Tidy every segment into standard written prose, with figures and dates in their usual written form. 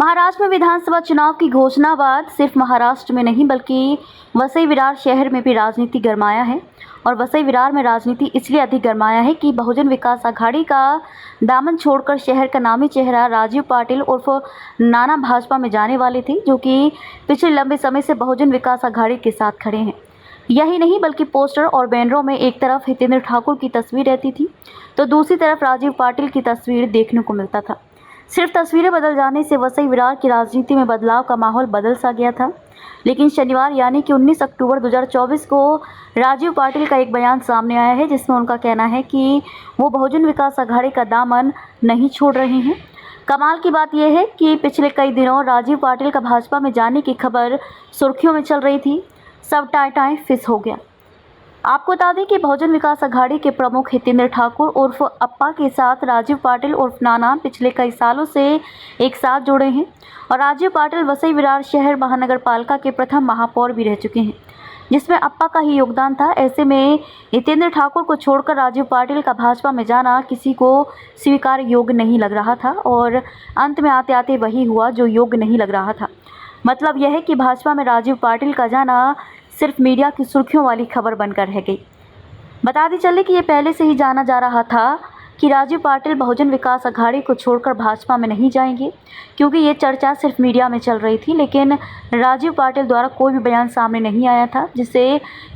महाराष्ट्र में विधानसभा चुनाव की घोषणा बाद सिर्फ महाराष्ट्र में नहीं बल्कि वसई विरार शहर में भी राजनीति गरमाया है। और वसई विरार में राजनीति इसलिए अधिक गरमाया है कि बहुजन विकास आघाड़ी का दामन छोड़कर शहर का नामी चेहरा राजीव पाटिल उर्फ नाना भाजपा में जाने वाले थे, जो कि पिछले लंबे समय से बहुजन विकास आघाड़ी के साथ खड़े हैं। यही नहीं बल्कि पोस्टर और बैनरों में एक तरफ हितेंद्र ठाकुर की तस्वीर रहती थी तो दूसरी तरफ राजीव पाटिल की तस्वीर देखने को मिलता था। सिर्फ तस्वीरें बदल जाने से वसई विरार की राजनीति में बदलाव का माहौल बदल सा गया था। लेकिन शनिवार यानी कि 19 अक्टूबर 2024 को राजीव पाटिल का एक बयान सामने आया है, जिसमें उनका कहना है कि वो बहुजन विकास आघाड़ी का दामन नहीं छोड़ रहे हैं। कमाल की बात यह है कि पिछले कई दिनों राजीव पाटिल का भाजपा में जाने की खबर सुर्खियों में चल रही थी, सब टाई फिस हो गया। आपको बता दें कि बहुजन विकास आघाड़ी के प्रमुख हितेंद्र ठाकुर उर्फ अप्पा के साथ राजीव पाटिल उर्फ नाना पिछले कई सालों से एक साथ जुड़े हैं और राजीव पाटिल वसई विरार शहर महानगर पालिका के प्रथम महापौर भी रह चुके हैं, जिसमें अप्पा का ही योगदान था। ऐसे में हितेंद्र ठाकुर को छोड़कर राजीव पाटिल का भाजपा में जाना किसी को स्वीकार योग्य नहीं लग रहा था और अंत में आते आते वही हुआ जो योग्य नहीं लग रहा था। मतलब यह है कि भाजपा में राजीव पाटिल का जाना सिर्फ मीडिया की सुर्खियों वाली खबर बनकर रह गई। बता दी चले कि ये पहले से ही जाना जा रहा था कि राजीव पाटिल बहुजन विकास आघाड़ी को छोड़कर भाजपा में नहीं जाएंगे, क्योंकि ये चर्चा सिर्फ मीडिया में चल रही थी। लेकिन राजीव पाटिल द्वारा कोई भी बयान सामने नहीं आया था जिससे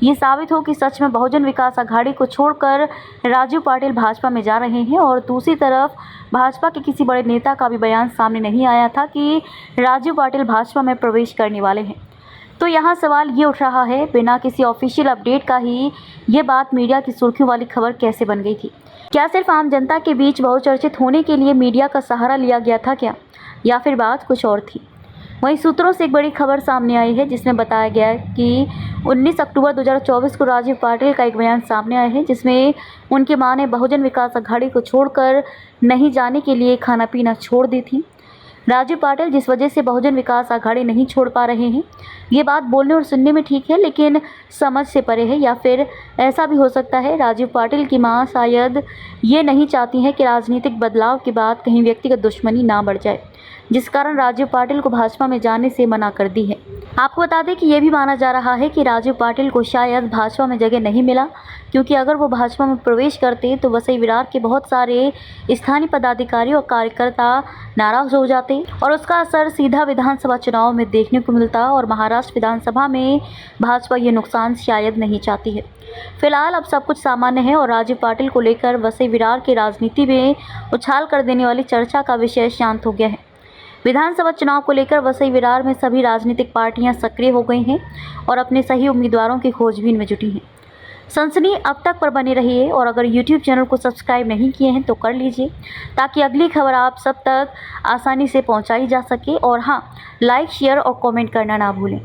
ये साबित हो कि सच में बहुजन विकास आघाड़ी को छोड़कर राजीव पाटिल भाजपा में जा रहे हैं। और दूसरी तरफ भाजपा के किसी बड़े नेता का भी बयान सामने नहीं आया था कि राजीव पाटिल भाजपा में प्रवेश करने वाले हैं। तो यहाँ सवाल ये उठ रहा है, बिना किसी ऑफिशियल अपडेट का ही ये बात मीडिया की सुर्खियों वाली खबर कैसे बन गई थी? क्या सिर्फ आम जनता के बीच बहुचर्चित होने के लिए मीडिया का सहारा लिया गया था क्या, या फिर बात कुछ और थी? वहीं सूत्रों से एक बड़ी खबर सामने आई है जिसमें बताया गया है कि 19 अक्टूबर 2024 को राजीव पाटिल का एक बयान सामने आया है, जिसमें उनकी मां ने बहुजन विकास आघाड़ी को छोड़कर नहीं जाने के लिए खाना पीना छोड़ दी थी। राजीव पाटिल जिस वजह से बहुजन विकास आघाड़ी नहीं छोड़ पा रहे हैं, ये बात बोलने और सुनने में ठीक है लेकिन समझ से परे है। या फिर ऐसा भी हो सकता है राजीव पाटिल की मां शायद ये नहीं चाहती हैं कि राजनीतिक बदलाव के बाद कहीं व्यक्तिगत दुश्मनी ना बढ़ जाए, जिस कारण राजीव पाटिल को भाजपा में जाने से मना कर दी है। आपको बता दें कि ये भी माना जा रहा है कि राजीव पाटिल को शायद भाजपा में जगह नहीं मिला, क्योंकि अगर वो भाजपा में प्रवेश करते तो वसई विरार के बहुत सारे स्थानीय पदाधिकारी और कार्यकर्ता नाराज हो जाते और उसका असर सीधा विधानसभा चुनाव में देखने को मिलता। और महाराष्ट्र विधानसभा में भाजपा ये नुकसान शायद नहीं चाहती है। फिलहाल अब सब कुछ सामान्य है और राजीव पाटिल को लेकर वसई विरार की राजनीति में उछाल कर देने वाली चर्चा का विषय शांत हो गया है। विधानसभा चुनाव को लेकर वसई विरार में सभी राजनीतिक पार्टियां सक्रिय हो गई हैं और अपने सही उम्मीदवारों की खोजबीन में जुटी हैं। सनसनी अब तक पर बने रहिए और अगर YouTube चैनल को सब्सक्राइब नहीं किए हैं तो कर लीजिए, ताकि अगली खबर आप सब तक आसानी से पहुंचाई जा सके। और हाँ, लाइक, शेयर और कमेंट करना ना भूलें।